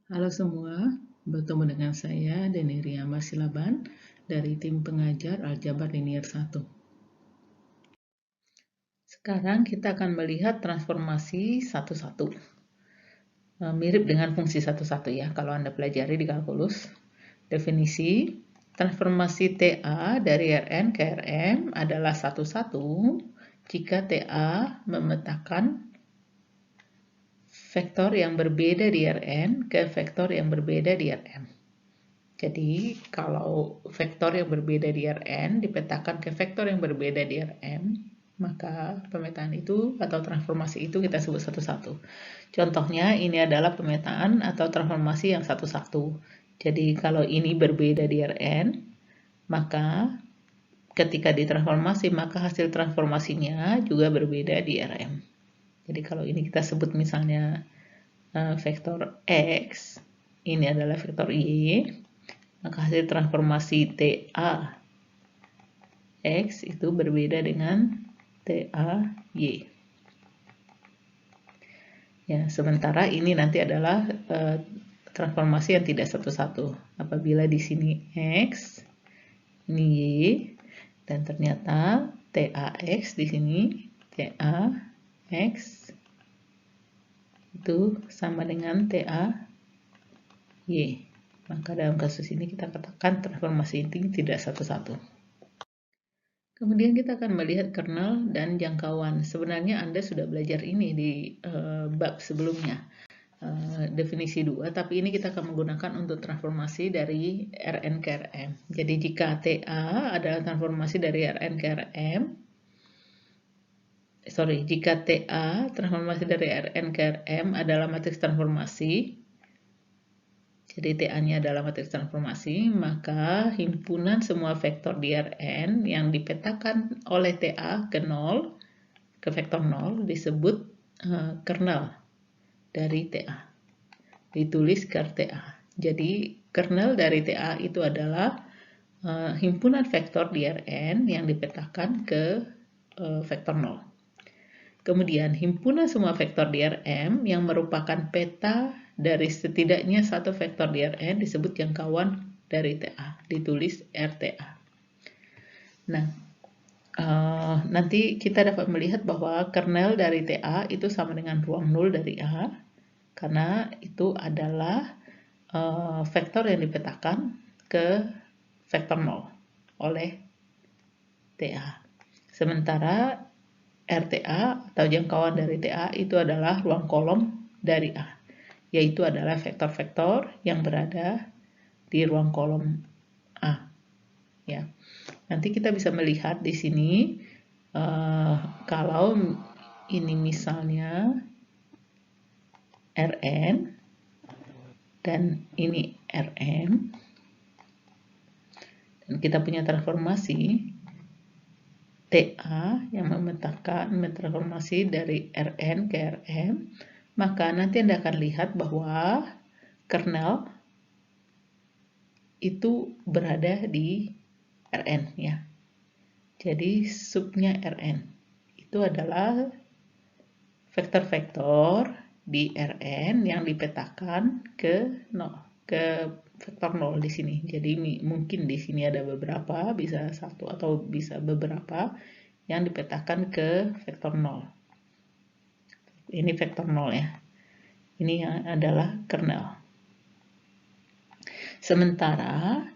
Halo semua, bertemu dengan saya Deniria Marsilaban dari tim pengajar Aljabar Linear 1. Sekarang kita akan melihat transformasi satu-satu. Mirip dengan fungsi satu-satu ya, kalau Anda pelajari di kalkulus. Definisi, transformasi TA dari Rn ke Rm adalah satu-satu jika TA memetakan vektor yang berbeda di Rn ke vektor yang berbeda di Rm. Jadi, kalau vektor yang berbeda di Rn dipetakan ke vektor yang berbeda di Rm, maka pemetaan itu atau transformasi itu kita sebut satu-satu. Contohnya, ini adalah pemetaan atau transformasi yang satu-satu. Jadi, kalau ini berbeda di Rn, maka ketika ditransformasi, maka hasil transformasinya juga berbeda di Rm. Jadi, kalau ini kita sebut misalnya vektor X, ini adalah vektor Y, maka hasil transformasi TA X itu berbeda dengan TA Y. Ya, sementara ini nanti adalah transformasi yang tidak satu-satu. Apabila di sini X, ini Y, dan ternyata TAX di sini, TAX itu sama dengan TAY. Maka dalam kasus ini kita katakan transformasi ini tidak satu-satu. Kemudian kita akan melihat kernel dan jangkauan. Sebenarnya Anda sudah belajar ini di bab sebelumnya, definisi 2, tapi ini kita akan menggunakan untuk transformasi dari Rn ke Rm. Jadi jika TA adalah transformasi dari Rn ke Rm, jika TA transformasi dari Rn ke Rm adalah matriks transformasi, jadi TA-nya adalah matriks transformasi, maka himpunan semua vektor di Rn yang dipetakan oleh TA ke vektor 0 disebut kernel dari TA. Ditulis ker TA. Jadi kernel dari TA itu adalah himpunan vektor di Rn yang dipetakan ke vektor 0. Kemudian himpunan semua vektor di Rm yang merupakan peta dari setidaknya satu vektor di Rn disebut jangkauan dari TA, ditulis RTA. Nah, nanti kita dapat melihat bahwa kernel dari TA itu sama dengan ruang 0 dari A, karena itu adalah vektor yang dipetakan ke vektor 0 oleh TA. Sementara RTA atau jangkauan dari TA itu adalah ruang kolom dari A, yaitu adalah vektor-vektor yang berada di ruang kolom A. Ya, nanti kita bisa melihat di sini kalau ini misalnya Rn dan ini Rm, dan kita punya transformasi TA yang memetakan transformasi dari Rn ke Rm, maka nanti Anda akan lihat bahwa kernel itu berada di Rn ya. Jadi subnya Rn itu adalah vektor-vektor di Rn yang dipetakan ke vektor 0 di sini. Jadi mungkin di sini ada beberapa, bisa satu atau bisa beberapa yang dipetakan ke vektor 0. Ini vektor 0 ya. Ini yang adalah kernel. Sementara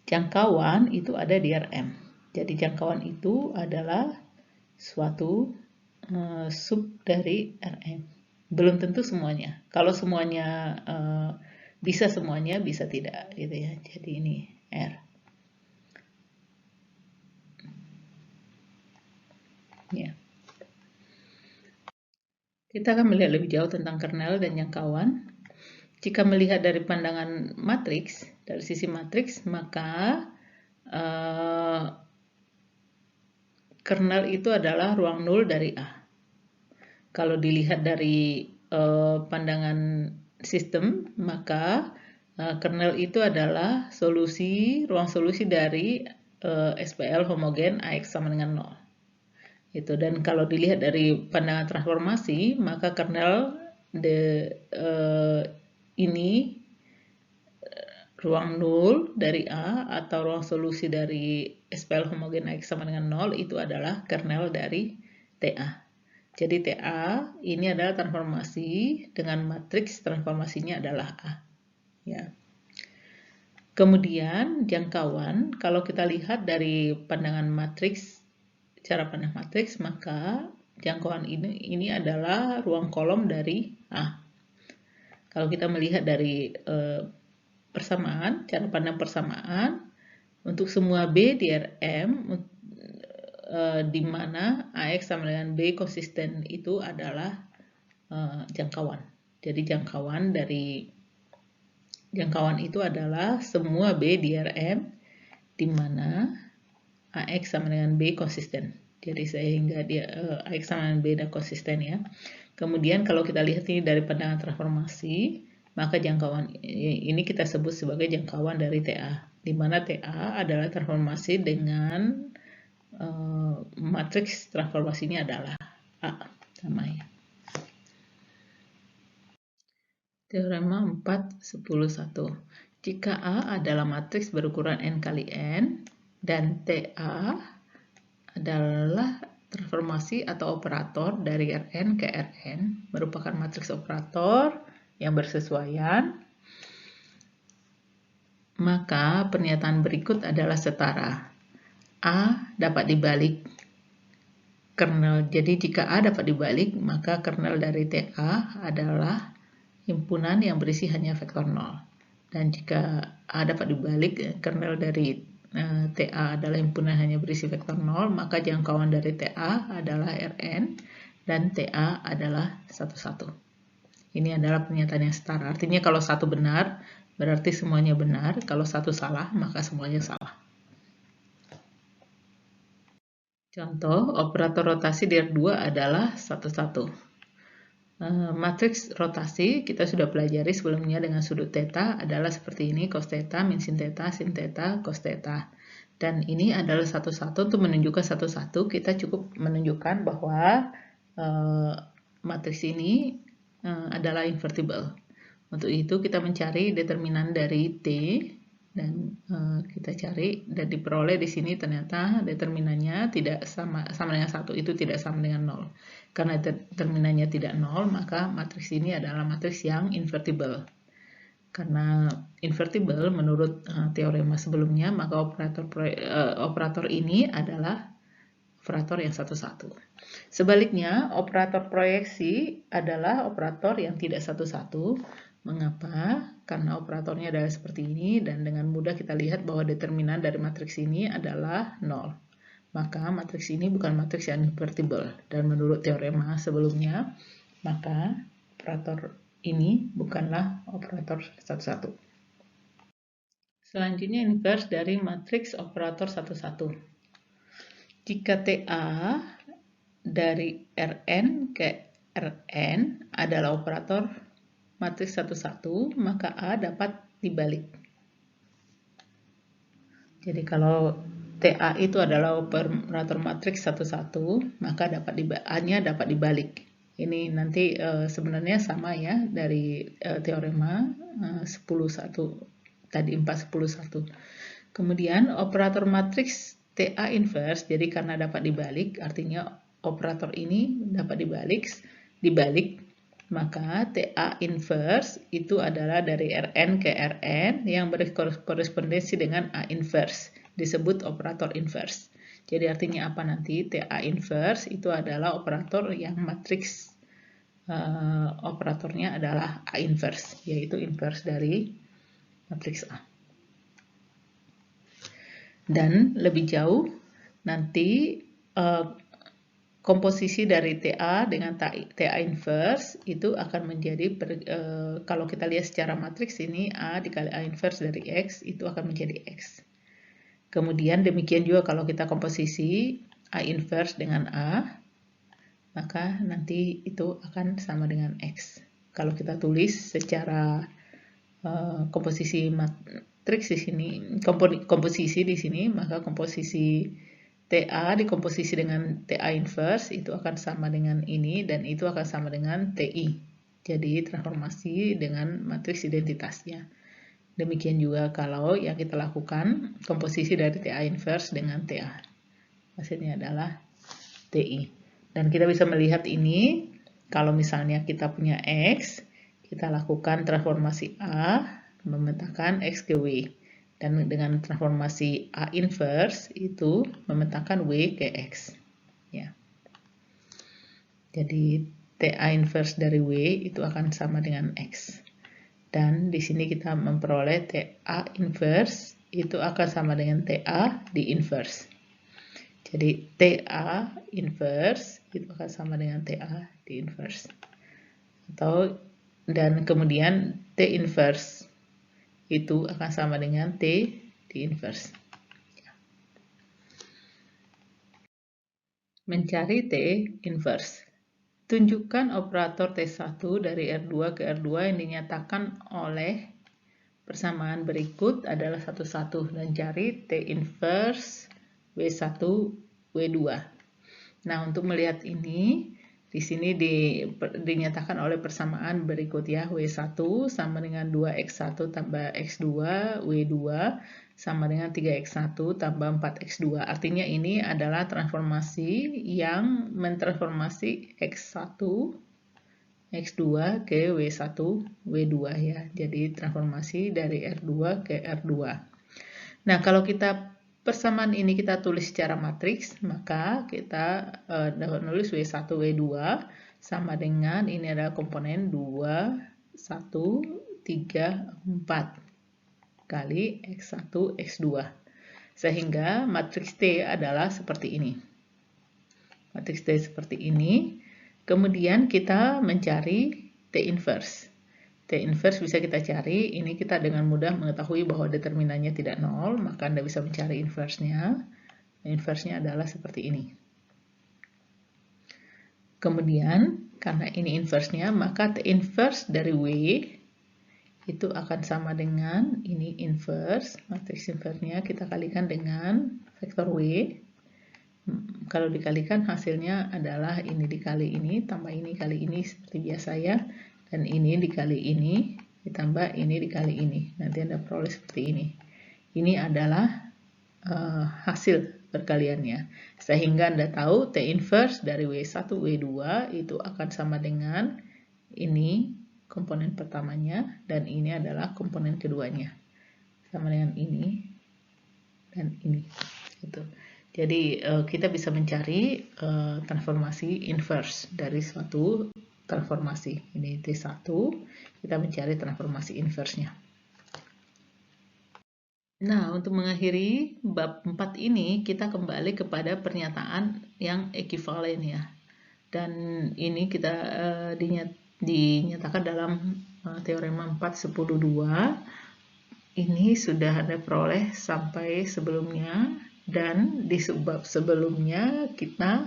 jangkauan itu ada di Rm. Jadi jangkauan itu adalah suatu sub dari Rm. Belum tentu semuanya. Kalau semuanya bisa semuanya, bisa tidak gitu ya. Jadi ini R. Ya. Kita akan melihat lebih jauh tentang kernel dan jangkauan. Jika melihat dari pandangan matriks, dari sisi matriks, maka kernel itu adalah ruang 0 dari A. Kalau dilihat dari pandangan sistem, maka kernel itu adalah ruang solusi dari SPL homogen AX sama dengan 0. Itu. Dan kalau dilihat dari pandangan transformasi, maka kernel ini ruang nul dari A atau ruang solusi dari SPL homogen X sama dengan 0 itu adalah kernel dari TA. Jadi TA ini adalah transformasi dengan matriks transformasinya adalah A. Ya. Kemudian jangkauan, kalau kita lihat dari pandangan matriks, cara pandang matriks, maka jangkauan ini adalah ruang kolom dari A. Kalau kita melihat dari persamaan, cara pandang persamaan, untuk semua B di Rm, di mana AX sama dengan B konsisten itu adalah jangkauan. Jadi jangkauan itu adalah semua B di Rm, di mana AX sama dengan B konsisten. Jadi sehingga dia AX sama dengan B dan konsisten ya. Kemudian kalau kita lihat ini dari pandangan transformasi, maka jangkauan ini kita sebut sebagai jangkauan dari TA, di mana TA adalah transformasi dengan matriks transformasinya adalah A, sama ya. Teorema 4, 10, 1. Jika A adalah matriks berukuran N kali N, dan TA adalah transformasi atau operator dari Rn ke Rn, merupakan matriks operator yang bersesuaian, maka pernyataan berikut adalah setara. A dapat dibalik kernel. Jadi jika A dapat dibalik, maka kernel dari TA adalah himpunan yang berisi hanya vektor 0. Dan jika A dapat dibalik, kernel dari TA adalah himpunan hanya berisi vektor 0, maka jangkauan dari TA adalah Rn dan TA adalah 1,1. Ini adalah pernyataan yang setara. Artinya kalau satu benar, berarti semuanya benar. Kalau satu salah, maka semuanya salah. Contoh, operator rotasi di R2 adalah 1,1. Matriks rotasi kita sudah pelajari sebelumnya dengan sudut theta adalah seperti ini, cos theta, min sin theta, cos theta. Dan ini adalah 1,1. Untuk menunjukkan 1,1 kita cukup menunjukkan bahwa matriks ini adalah invertible. Untuk itu kita mencari determinan dari T dan kita cari dan diperoleh di sini ternyata determinannya tidak sama dengan 1, itu tidak sama dengan 0. Karena determinannya tidak 0, maka matriks ini adalah matriks yang invertible. Karena invertible menurut teorema sebelumnya, maka operator ini adalah operator yang 1,1. Sebaliknya, operator proyeksi adalah operator yang tidak 1,1. Mengapa? Karena operatornya adalah seperti ini, dan dengan mudah kita lihat bahwa determinan dari matriks ini adalah 0. Maka matriks ini bukan matriks yang invertible. Dan menurut teorema sebelumnya, maka operator ini bukanlah operator 1,1. Selanjutnya inverse dari matriks operator 1,1. Jika TA dari Rn ke Rn adalah operator matriks 1,1, maka A dapat dibalik. Jadi kalau TA itu adalah operator matriks 1,1, maka A-nya dapat dibalik. Ini nanti sebenarnya sama ya dari teorema 10,1 tadi 4,10,1. Kemudian operator matriks TA inverse, jadi karena dapat dibalik, artinya operator ini dapat dibalik, maka TA inverse itu adalah dari Rn ke Rn yang berkorespondensi dengan A inverse, disebut operator inverse. Jadi artinya apa nanti? TA inverse itu adalah operator yang matriks operatornya adalah A inverse, yaitu inverse dari matriks A. Dan lebih jauh, nanti komposisi dari TA dengan TA inverse itu akan menjadi, kalau kita lihat secara matriks ini, A dikali A inverse dari X itu akan menjadi X. Kemudian demikian juga kalau kita komposisi A inverse dengan A, maka nanti itu akan sama dengan X. Kalau kita tulis secara komposisi matriks di sini, komposisi di sini, maka komposisi TA dikomposisi dengan TA inverse itu akan sama dengan ini, dan itu akan sama dengan TI. Jadi transformasi dengan matriks identitasnya. Demikian juga kalau yang kita lakukan komposisi dari TA inverse dengan TA. Hasilnya adalah TI. Dan kita bisa melihat ini, kalau misalnya kita punya X, kita lakukan transformasi A, memetakan X ke W. Dan dengan transformasi A inverse, itu memetakan W ke X. Ya. Jadi, TA inverse dari W itu akan sama dengan X. Dan di sini kita memperoleh TA inverse itu akan sama dengan TA di inverse. Jadi TA inverse itu akan sama dengan TA di inverse. Dan kemudian T inverse itu akan sama dengan T di inverse. Mencari T inverse. Tunjukkan operator T1 dari R2 ke R2 yang dinyatakan oleh persamaan berikut adalah 1, 1 dan cari T inverse W1, W2. Nah, untuk melihat ini, di sini dinyatakan oleh persamaan berikut ya. W1 sama dengan 2X1 tambah X2, W2 sama dengan 3X1 tambah 4X2. Artinya ini adalah transformasi yang mentransformasi X1, X2 ke W1, W2 ya. Jadi transformasi dari R2 ke R2. Nah, kalau kita persamaan ini kita tulis secara matriks, maka kita dapat menulis W1, W2 sama dengan ini adalah komponen 2, 1, 3, 4 kali X1, X2. Sehingga matriks T adalah seperti ini. Matriks T seperti ini. Kemudian kita mencari T inverse. T inverse bisa kita cari, ini kita dengan mudah mengetahui bahwa determinannya tidak 0, maka Anda bisa mencari inverse-nya. Inverse-nya adalah seperti ini. Kemudian, karena ini inverse-nya, maka T inverse dari W itu akan sama dengan ini inverse, matriks inverse-nya kita kalikan dengan vektor W. Kalau dikalikan hasilnya adalah ini dikali ini, tambah ini kali ini seperti biasa ya. Dan ini dikali ini, ditambah ini dikali ini. Nanti Anda peroleh seperti ini. Ini adalah hasil perkaliannya. Sehingga Anda tahu T inverse dari W1, W2 itu akan sama dengan ini komponen pertamanya, dan ini adalah komponen keduanya. Sama dengan ini, dan ini. Gitu. Jadi kita bisa mencari transformasi inverse dari suatu transformasi. Ini T1, kita mencari transformasi inverse-nya. Nah, untuk mengakhiri bab 4 ini, kita kembali kepada pernyataan yang ekivalen ya. Dan ini kita dinyatakan dalam teorema 4.10.2. Ini sudah Anda peroleh sampai sebelumnya, dan di bab sebelumnya kita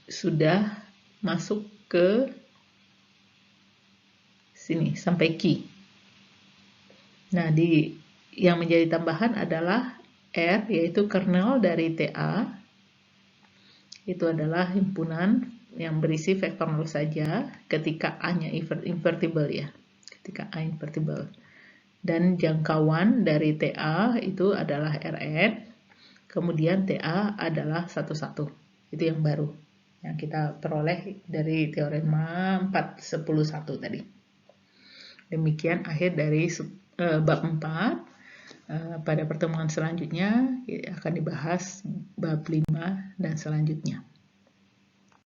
sudah masuk ke sini sampai Q. Nah, yang menjadi tambahan adalah R, yaitu kernel dari TA. Itu adalah himpunan yang berisi vektor 0 saja ketika A-nya invertible ya. Ketika A invertible. Dan jangkauan dari TA itu adalah Rn. Kemudian TA adalah 1, 1. Itu yang baru yang kita peroleh dari teorema 4.10.1 tadi. Demikian akhir dari bab 4. Pada pertemuan selanjutnya akan dibahas bab 5 dan selanjutnya.